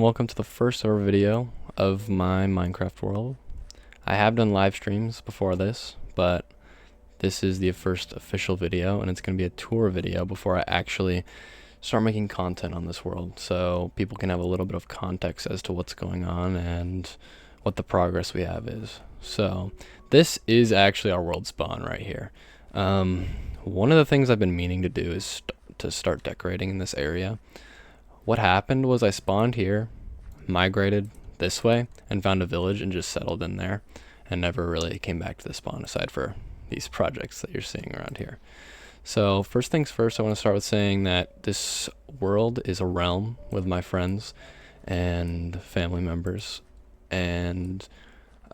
welcome to the first ever video of my Minecraft world. I have done live streams before this, but this is the first official video, and it's going to be a tour video before I actually start making content on this world, so people can have a little bit of context as to what's going on and what the progress we have is. So this is actually our world spawn right here. One of the things I've been meaning to do is to start decorating in this area. What happened was I spawned here, migrated this way, and found a village and just settled in there, and never really came back to the spawn aside for these projects that you're seeing around here. So first things first, I want to start with saying that this world is a realm with my friends and family members, and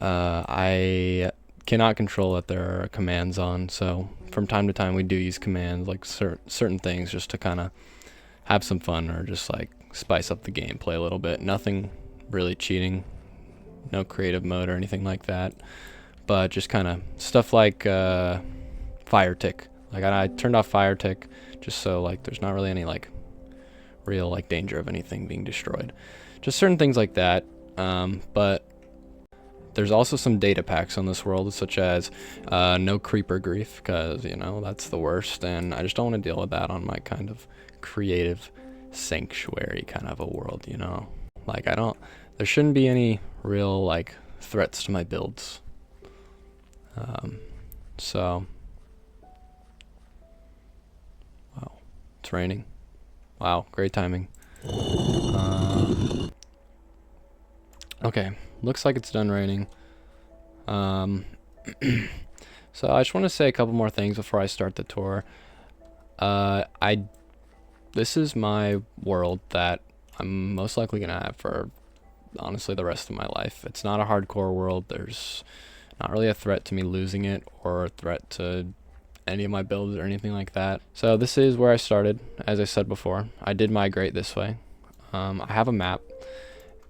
I cannot control that there are commands on, so from time to time we do use commands like certain things just to kind of have some fun or just like spice up the gameplay a little bit. Nothing really cheating, no creative mode or anything like that, but just kind of stuff like fire tick. Like I turned off fire tick just so like there's not really any like real like danger of anything being destroyed. Just certain things like that. But there's also some data packs on this world, such as no creeper grief, because you know that's the worst, and I just don't want to deal with that on my kind of creative sanctuary kind of a world, you know. Like there shouldn't be any real like threats to my builds. So wow, it's raining. Wow, great timing. Okay, looks like it's done raining. So I just want to say a couple more things before I start the tour. This is my world that I'm most likely gonna have for honestly the rest of my life. It's not a hardcore world. There's not really a threat to me losing it or a threat to any of my builds or anything like that. So this is where I started. As I said before, I did migrate this way. I have a map,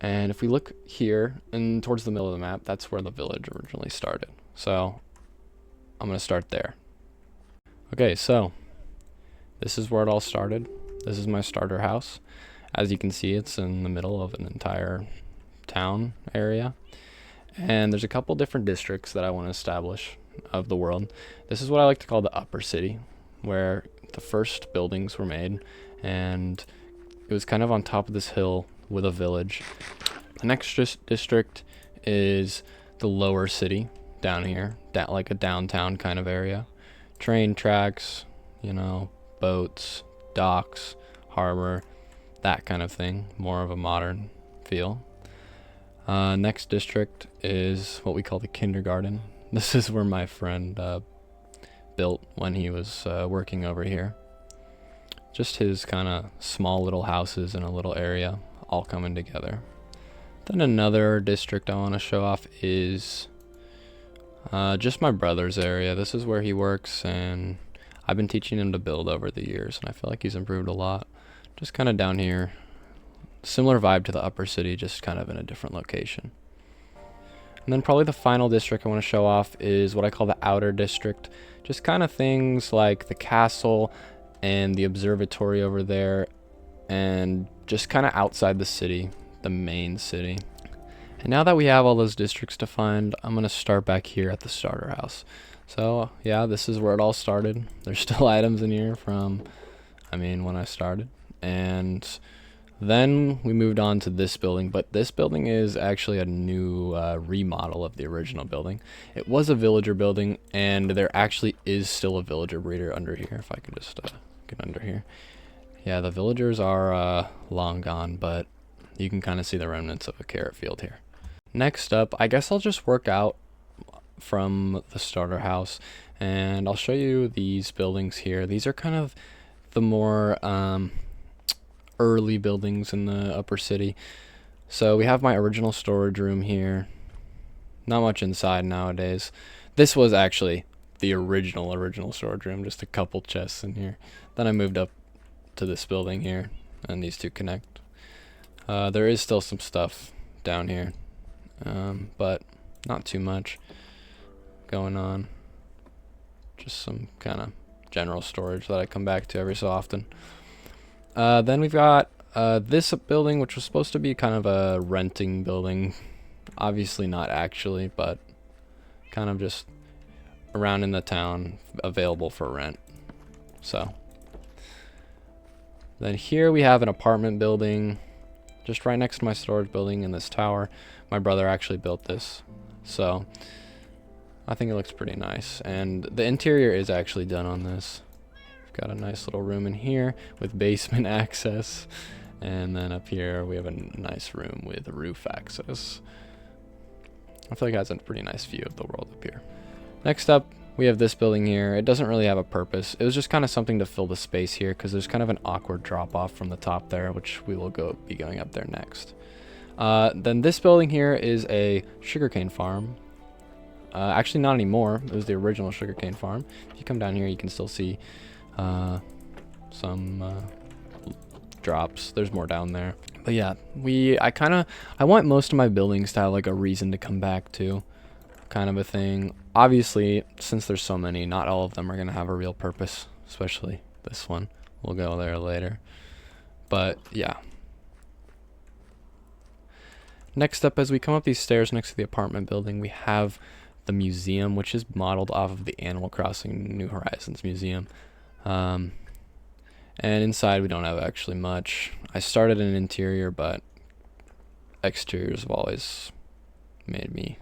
and if we look here and towards the middle of the map, that's where the village originally started. So I'm gonna start there. Okay, so this is where it all started. This is my starter house. As you can see, it's in the middle of an entire town area. And there's a couple different districts that I want to establish of the world. This is what I like to call the upper city, where the first buildings were made. And it was kind of on top of this hill with a village. The next district is the lower city down here, like a downtown kind of area. Train tracks, you know, boats, docks, harbor, that kind of thing. More of a modern feel. Next district is what we call the kindergarten. This is where my friend built when he was working over here. Just his kind of small little houses in a little area all coming together. Then another district I want to show off is just my brother's area. This is where he works, and I've been teaching him to build over the years, and I feel like he's improved a lot. Just kind of down here. Similar vibe to the upper city, just kind of in a different location. And then probably the final district I want to show off is what I call the outer district. Just kind of things like the castle and the observatory over there, and just kind of outside the city, the main city. And now that we have all those districts defined, I'm going to start back here at the starter house. So yeah, this is where it all started. There's still items in here from, when I started. And then we moved on to this building, but this building is actually a new remodel of the original building. It was a villager building, and there actually is still a villager breeder under here. If I can just get under here. Yeah, the villagers are long gone, but you can kind of see the remnants of a carrot field here. Next up, I guess I'll just work out from the starter house, and I'll show you these buildings here. These are kind of the more early buildings in the upper city. So we have my original storage room here. Not much inside nowadays. This was actually the original storage room, just a couple chests in here. Then I moved up to this building here, and these two connect. There is still some stuff down here, but not too much going on. Just some kind of general storage that I come back to every so often. Then we've got This building, which was supposed to be kind of a renting building, obviously not actually, but kind of just around in the town, available for rent. So then here we have an apartment building just right next to my storage building in this tower. My brother actually built this, so I think it looks pretty nice, and the interior is actually done on this. We've got a nice little room in here with basement access, and then up here we have a nice room with roof access. I feel like it has a pretty nice view of the world up here. Next up, we have this building here. It doesn't really have a purpose. It was just kind of something to fill the space here because there's kind of an awkward drop off from the top there, which we will be going up there next. Then this building here is a sugarcane farm. Actually not anymore. It was the original sugarcane farm. If you come down here, you can still see some drops. There's more down there. But yeah, I want most of my buildings to have like a reason to come back to, kind of a thing. Obviously, since there's so many, not all of them are going to have a real purpose, especially this one. We'll go there later. But yeah. Next up, as we come up these stairs next to the apartment building, we have the museum, which is modeled off of the Animal Crossing New Horizons museum. And inside we don't have actually much. I started an interior, but exteriors have always made me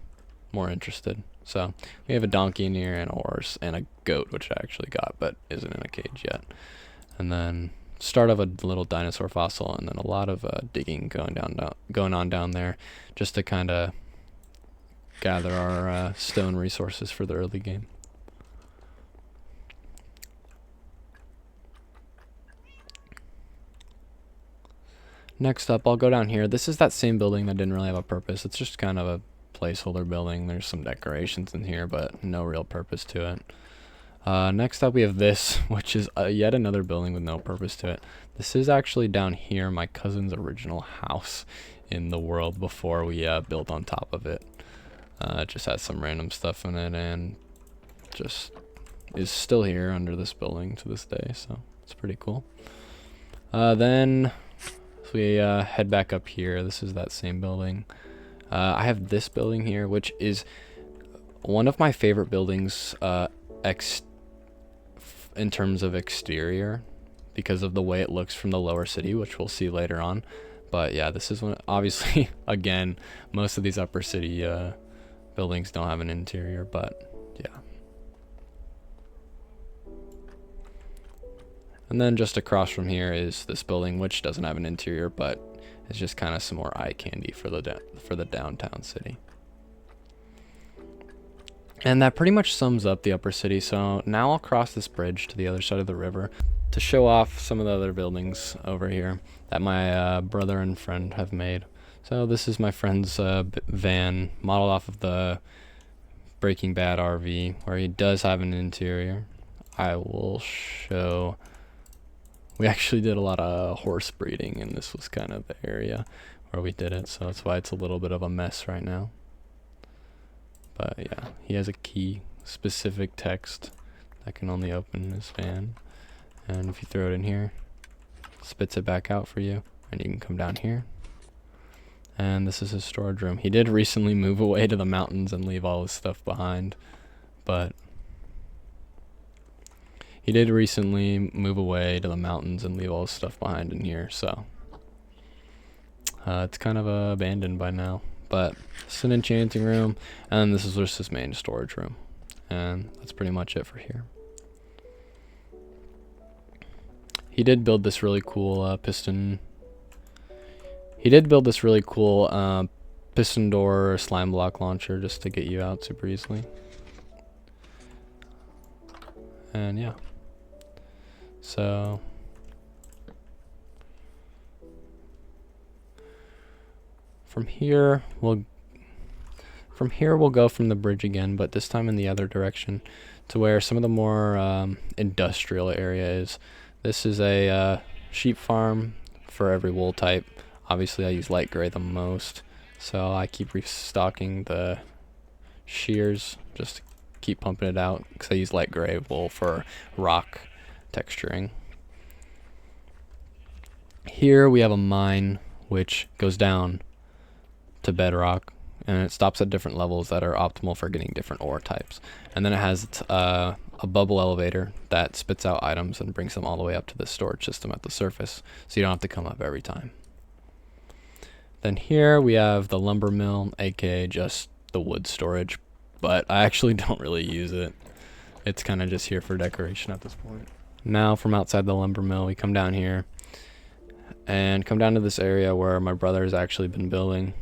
more interested. So we have a donkey in here and a horse and a goat, which I actually got but isn't in a cage yet. And then start of a little dinosaur fossil, and then a lot of digging going on down there, just to kind of gather our stone resources for the early game. Next up, I'll go down here. This is that same building that didn't really have a purpose. It's just kind of a placeholder building. There's some decorations in here, but no real purpose to it. Next up we have this, which is yet another building with no purpose to it. This is actually down here my cousin's original house in the world before we built on top of it. It just has some random stuff in it and just is still here under this building to this day, so it's pretty cool. Then we head back up here. This is that same building. I have this building here, which is one of my favorite buildings in terms of exterior, because of the way it looks from the lower city, which we'll see later on. But yeah, this is one. Obviously, again, most of these upper city buildings don't have an interior, but yeah. And then just across from here is this building, which doesn't have an interior, but it's just kind of some more eye candy for the downtown city. And that pretty much sums up the upper city. So now I'll cross this bridge to the other side of the river to show off some of the other buildings over here that my brother and friend have made. So this is my friend's van, modeled off of the Breaking Bad RV, where he does have an interior. I will show. We actually did a lot of horse breeding, and this was kind of the area where we did it, so that's why it's a little bit of a mess right now. But yeah, he has a key specific text that can only open this van, and if you throw it in here, it spits it back out for you, and you can come down here. And this is his storage room. He did recently move away to the mountains and leave all his stuff behind, but he did recently move away to the mountains and leave all his stuff behind in here, so it's kind of abandoned by now. But it's an enchanting room, and this is just his main storage room, and that's pretty much it for here. He did build this really cool piston. He did build this really cool piston door slime block launcher just to get you out super easily. And yeah. So from here we'll go from the bridge again, but this time in the other direction to where some of the more industrial area is. This is a sheep farm for every wool type. Obviously I use light gray the most, so I keep restocking the shears just to keep pumping it out, because I use light gray wool for rock texturing. Here we have a mine which goes down to bedrock, and it stops at different levels that are optimal for getting different ore types. And then it has a bubble elevator that spits out items and brings them all the way up to the storage system at the surface, so you don't have to come up every time. Then here we have the lumber mill, aka just the wood storage, but I actually don't really use it. It's kind of just here for decoration at this point. Now from outside the lumber mill, we come down here and come down to this area where my brother has actually been building.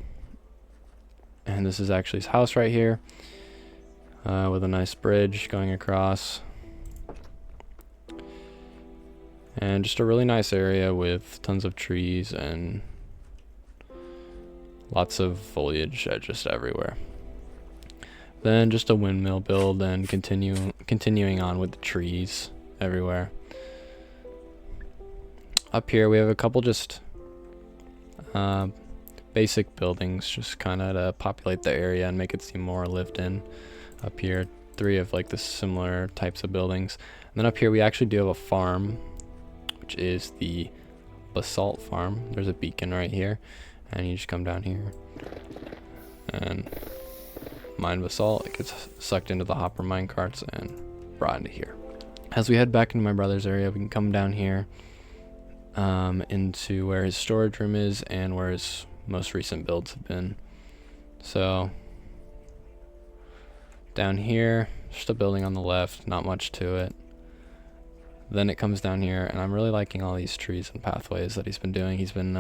And this is actually his house right here, with a nice bridge going across. And just a really nice area with tons of trees and lots of foliage just everywhere. Then just a windmill build and continuing on with the trees everywhere. Up here we have a couple just basic buildings, just kind of to populate the area and make it seem more lived in. Up here, 3 of like the similar types of buildings. And then up here we actually do have a farm, which is the basalt farm. There's a beacon right here, and you just come down here and mine basalt. It gets sucked into the hopper mine carts and brought into here. As we head back into my brother's area, we can come down here into where his storage room is and where his most recent builds have been. So down here, just a building on the left, not much to it. Then it comes down here, and I'm really liking all these trees and pathways that he's been doing. He's been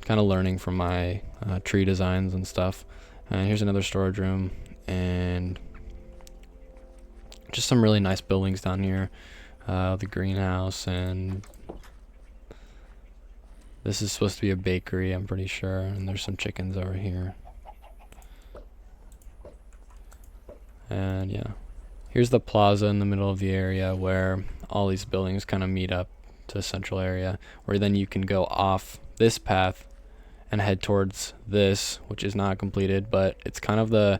kind of learning from my tree designs and stuff. And here's another storage room, and just some really nice buildings down here. The greenhouse, and this is supposed to be a bakery, I'm pretty sure, and there's some chickens over here. And yeah, here's the plaza in the middle of the area where all these buildings kind of meet up to a central area, where then you can go off this path and head towards this, which is not completed, but it's kind of the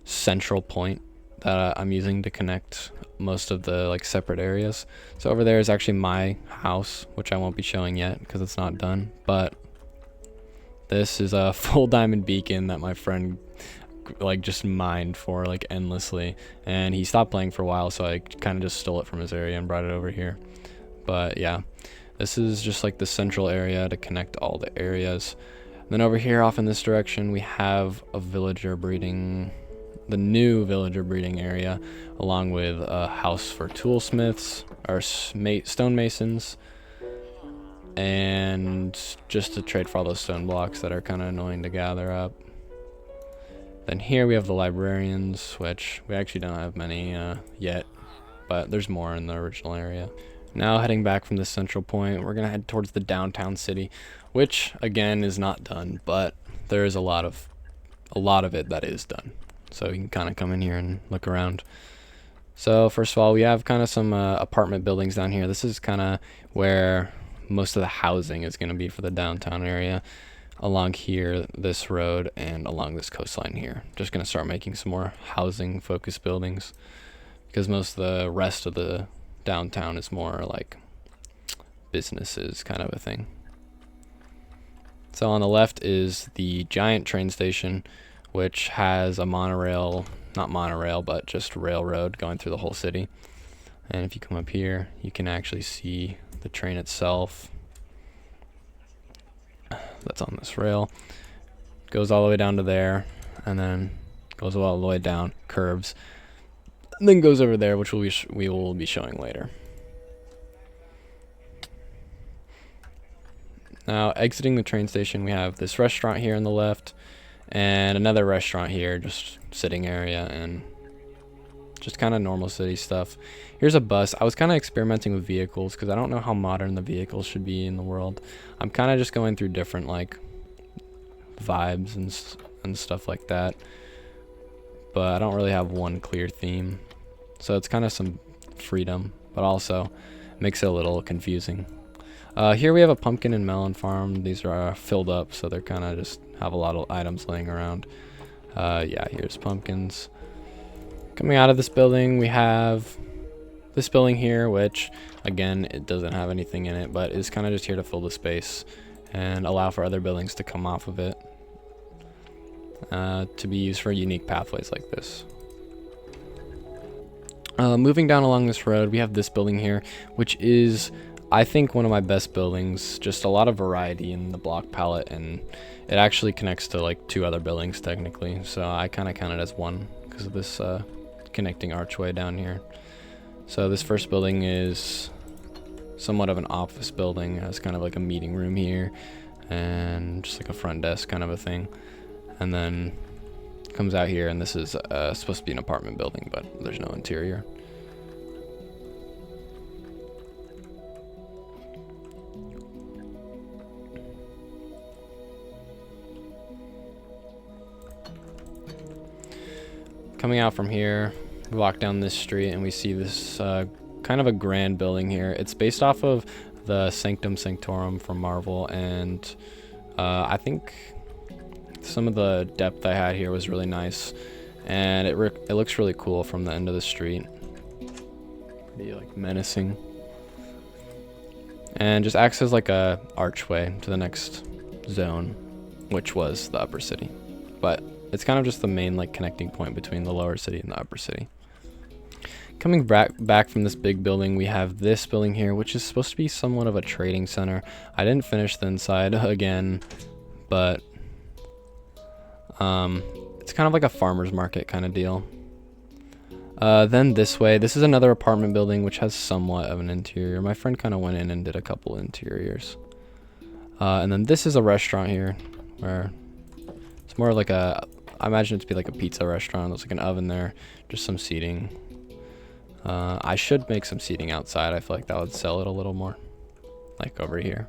central point that I'm using to connect most of the like separate areas. So over there is actually my house, which I won't be showing yet because it's not done, but this is a full diamond beacon that my friend like just mined for like endlessly, and he stopped playing for a while, so I kind of just stole it from his area and brought it over here. But yeah, this is just like the central area to connect all the areas. And then over here off in this direction we have a villager breeding, the new villager breeding area, along with a house for toolsmiths or stonemasons, and just to trade for all those stone blocks that are kind of annoying to gather up. Then here we have the librarians, which we actually don't have many yet, but there's more in the original area. Now heading back from this central point, we're gonna head towards the downtown city, which again is not done, but there is a lot of it that is done. So you can kind of come in here and look around. So first of all, we have kind of some apartment buildings down here. This is kind of where most of the housing is going to be for the downtown area. Along here, this road, and along this coastline here. Just going to start making some more housing focused buildings, because most of the rest of the downtown is more like businesses kind of a thing. So on the left is the giant train station, which has a monorail, not monorail, but just railroad going through the whole city. And if you come up here, you can actually see the train itself. That's on this rail. Goes all the way down to there, and then goes all the way down, curves, and then goes over there, which we will be showing later. Now, exiting the train station, we have this restaurant here on the left, and another restaurant here, just sitting area and just kind of normal city stuff. Here's a bus. I was kind of experimenting with vehicles because I don't know how modern the vehicles should be in the world. I'm kind of just going through different like vibes and stuff like that, but I don't really have one clear theme, so it's kind of some freedom, but also makes it a little confusing. Here we have a pumpkin and melon farm. These are filled up, so they're kind of just have a lot of items laying around. Yeah, here's pumpkins. Coming out of this building, we have this building here, which again, it doesn't have anything in it, but is kind of just here to fill the space and allow for other buildings to come off of it, to be used for unique pathways like this. Moving down along this road, we have this building here, which is, I think, one of my best buildings. Just a lot of variety in the block palette, and it actually connects to like 2 other buildings technically, so I kind of count it as one because of this connecting archway down here. So this first building is somewhat of an office building. It has kind of like a meeting room here and just like a front desk kind of a thing, and then comes out here, and this is supposed to be an apartment building, but there's no interior. Coming out from here, we walk down this street and we see this kind of a grand building here. It's based off of the Sanctum Sanctorum from Marvel, and I think some of the depth I had here was really nice, and it looks really cool from the end of the street. Pretty like menacing, and just acts as like a archway to the next zone, which was the upper city. But it's kind of just the main like connecting point between the lower city and the upper city. Coming back from this big building, we have this building here, which is supposed to be somewhat of a trading center. I didn't finish the inside again, but it's kind of like a farmer's market kind of deal. Then this way, this is another apartment building which has somewhat of an interior. My friend kind of went in and did a couple interiors. And then this is a restaurant here, where it's more like I imagine it to be like a pizza restaurant. There's like an oven there, just some seating. I should make some seating outside. I feel like that would sell it a little more, like over here.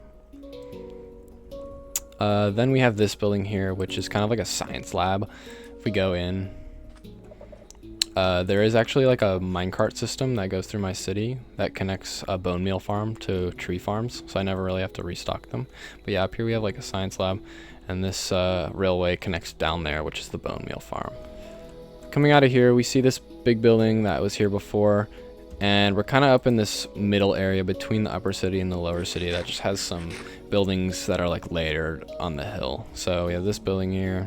Then we have this building here, which is kind of like a science lab. If we go in, there is actually like a minecart system that goes through my city that connects a bone meal farm to tree farms, so I never really have to restock them. But yeah, up here we have like a science lab, and this railway connects down there, which is the bone meal farm. Coming out of here, we see this big building that was here before, and we're kind of up in this middle area between the upper city and the lower city that just has some buildings that are like layered on the hill. So we have this building here,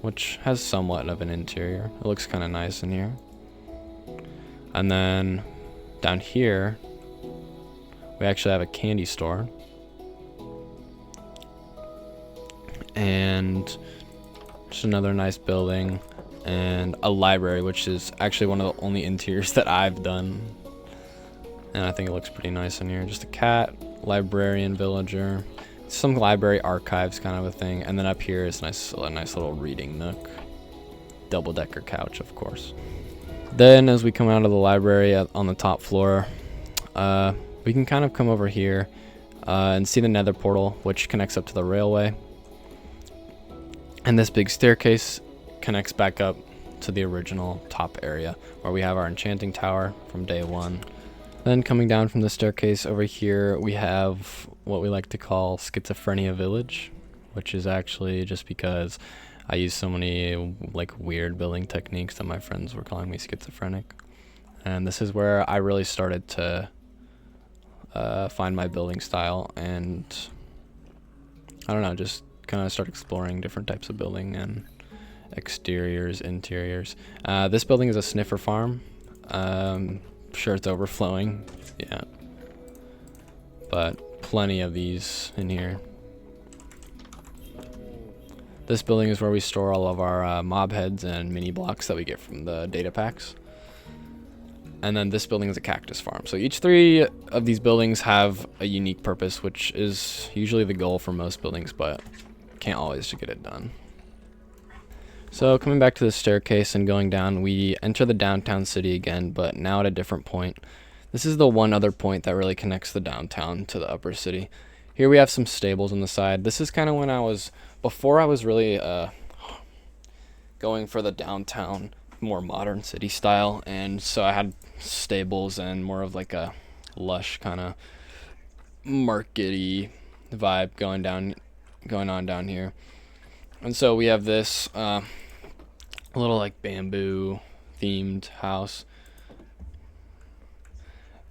which has somewhat of an interior. It looks kind of nice in here. And then down here, we actually have a candy store. And just another nice building. And a library, which is actually one of the only interiors that I've done. And I think it looks pretty nice in here. Just a cat, librarian, villager, some library archives kind of a thing. And then up here is a nice little reading nook. Double-decker couch, of course. Then as we come out of the library on the top floor, we can kind of come over here and see the nether portal, which connects up to the railway. And this big staircase connects back up to the original top area where we have our enchanting tower from day one. Then coming down from the staircase over here, we have what we like to call Schizophrenia Village, which is actually just because I use so many like weird building techniques that my friends were calling me schizophrenic. And this is where I really started to find my building style, and I don't know, just kind of start exploring different types of building and exteriors, interiors. This building is a sniffer farm. Sure, it's overflowing, yeah, but plenty of these in here. This building is where we store all of our mob heads and mini blocks that we get from the data packs. And then this building is a cactus farm. So each 3 of these buildings have a unique purpose, which is usually the goal for most buildings, but can't always get it done. So coming back to the staircase and going down, we enter the downtown city again, but now at a different point. This is the one other point that really connects the downtown to the upper city. Here we have some stables on the side. This is kind of when before I was really going for the downtown, more modern city style, and so I had stables and more of like a lush kind of market-y vibe going on down here. And so we have this little like bamboo themed house.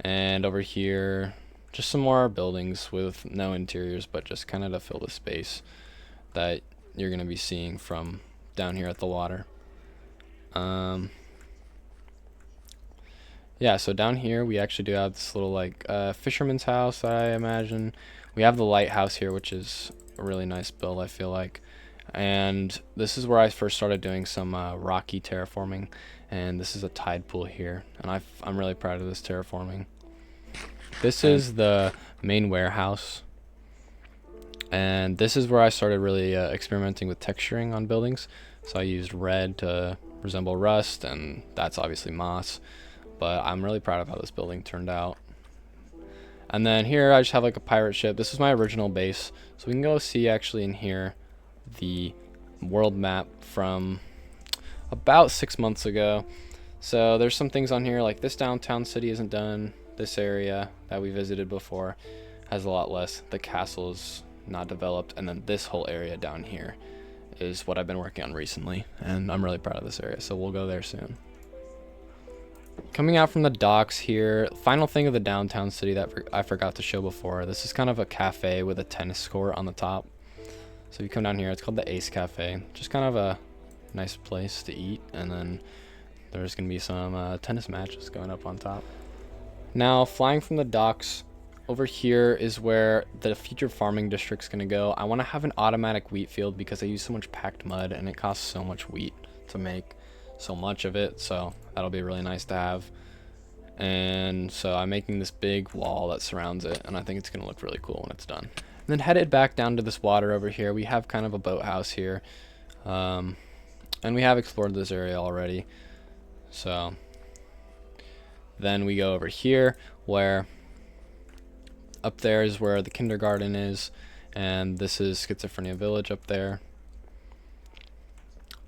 And over here, just some more buildings with no interiors, but just kind of to fill the space that you're going to be seeing from down here at the water. Yeah, so down here we actually do have this little like fisherman's house, I imagine. We have the lighthouse here, which is a really nice build, I feel like. And this is where I first started doing some rocky terraforming. And this is a tide pool here, and I'm really proud of this terraforming. This is the main warehouse, and this is where I started really experimenting with texturing on buildings. So I used red to resemble rust, and that's obviously moss. But I'm really proud of how this building turned out. And then here I just have like a pirate ship. This is my original base, so we can go see actually in here the world map from about 6 months ago. So there's some things on here like this downtown city isn't done. This area that we visited before has a lot less. The castle is not developed, and then this whole area down here is what I've been working on recently, and I'm really proud of this area, so we'll go there soon. Coming out from the docks here, final thing of the downtown city that I forgot to show before. This is kind of a cafe with a tennis court on the top. So if you come down here, it's called the Ace Cafe. Just kind of a nice place to eat, and then there's going to be some tennis matches going up on top. Now, flying from the docks, over here is where the future farming district's going to go. I want to have an automatic wheat field because I use so much packed mud, and it costs so much wheat to make so much of it, so that'll be really nice to have. And so I'm making this big wall that surrounds it, and I think it's going to look really cool when it's done. And then headed back down to this water over here, we have kind of a boathouse here, and we have explored this area already. So then we go over here, where up there is where the kindergarten is, and this is Schizophrenia Village up there.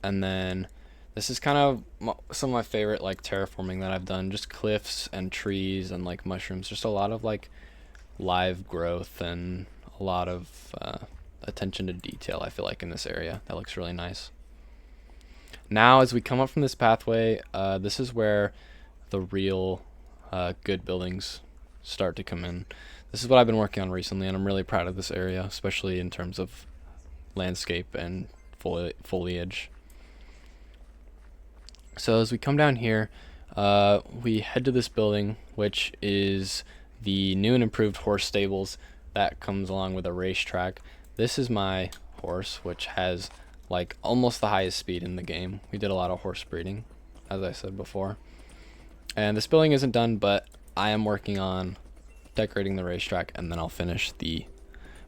And then this is kind of some of my favorite like terraforming that I've done, just cliffs and trees and like mushrooms, just a lot of like live growth and a lot of attention to detail, I feel like, in this area. That looks really nice. Now as we come up from this pathway, this is where the real good buildings start to come in. This is what I've been working on recently, and I'm really proud of this area, especially in terms of landscape and foliage. So as we come down here, we head to this building, which is the new and improved horse stables that comes along with a racetrack. This is my horse, which has like almost the highest speed in the game. We did a lot of horse breeding, as I said before. And this building isn't done, but I am working on decorating the racetrack, and then I'll finish the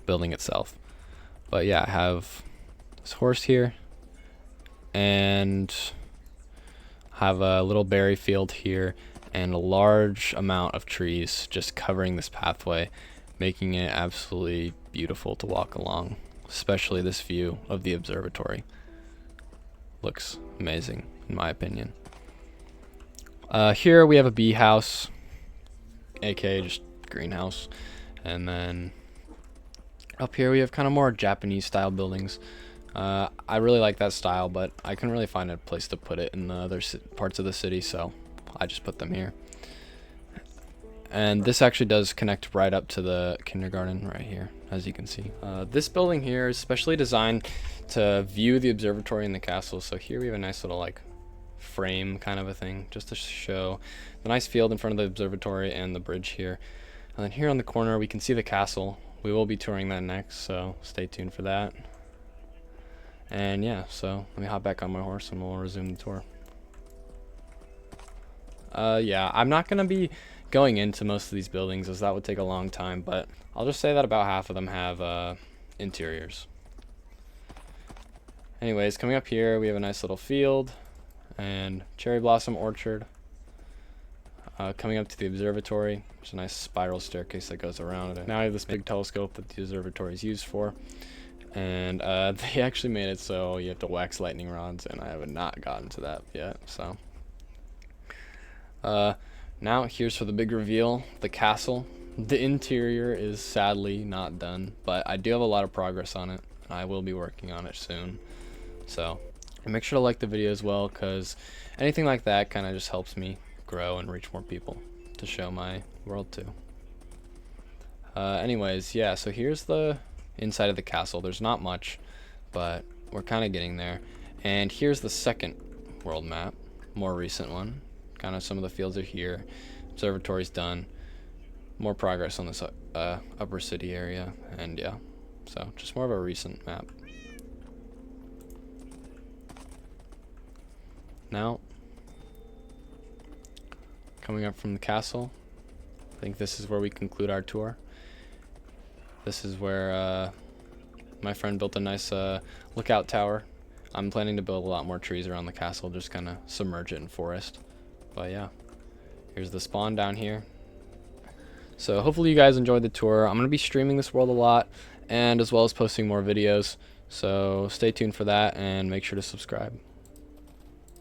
building itself. But yeah, I have this horse here, and have a little berry field here, and a large amount of trees just covering this pathway, making it absolutely beautiful to walk along, especially this view of the observatory. Looks amazing, in my opinion. Here we have a bee house, aka just greenhouse, and then up here we have kind of more Japanese style buildings. I really like that style, but I couldn't really find a place to put it in the other parts of the city, so I just put them here. And this actually does connect right up to the kindergarten right here, as you can see. This building here is specially designed to view the observatory and the castle. So here we have a nice little like frame kind of a thing, just to show the nice field in front of the observatory and the bridge here. And then here on the corner we can see the castle. We will be touring that next, so stay tuned for that. And yeah, so let me hop back on my horse and we'll resume the tour. Yeah, I'm not gonna be going into most of these buildings as that would take a long time, but I'll just say that about half of them have interiors. Anyways, coming up here we have a nice little field and cherry blossom orchard. Coming up to the observatory, there's a nice spiral staircase that goes around it. Now I have this big telescope that the observatory is used for, and they actually made it so you have to wax lightning rods, and I have not gotten to that yet. So now here's for the big reveal, the castle. The interior is sadly not done, but I do have a lot of progress on it, and I will be working on it soon. So make sure to like the video as well, because anything like that kind of just helps me grow and reach more people to show my World 2. Anyways, yeah, so here's the inside of the castle. There's not much, but we're kind of getting there. And here's the second world map, more recent one. Kind of some of the fields are here. Observatory's done. More progress on this upper city area, and yeah, so just more of a recent map. Now, coming up from the castle, I think this is where we conclude our tour. This is where my friend built a nice lookout tower. I'm planning to build a lot more trees around the castle, just kind of submerge it in forest. But yeah, here's the spawn down here. So hopefully you guys enjoyed the tour. I'm going to be streaming this world a lot, and as well as posting more videos. So stay tuned for that, and make sure to subscribe.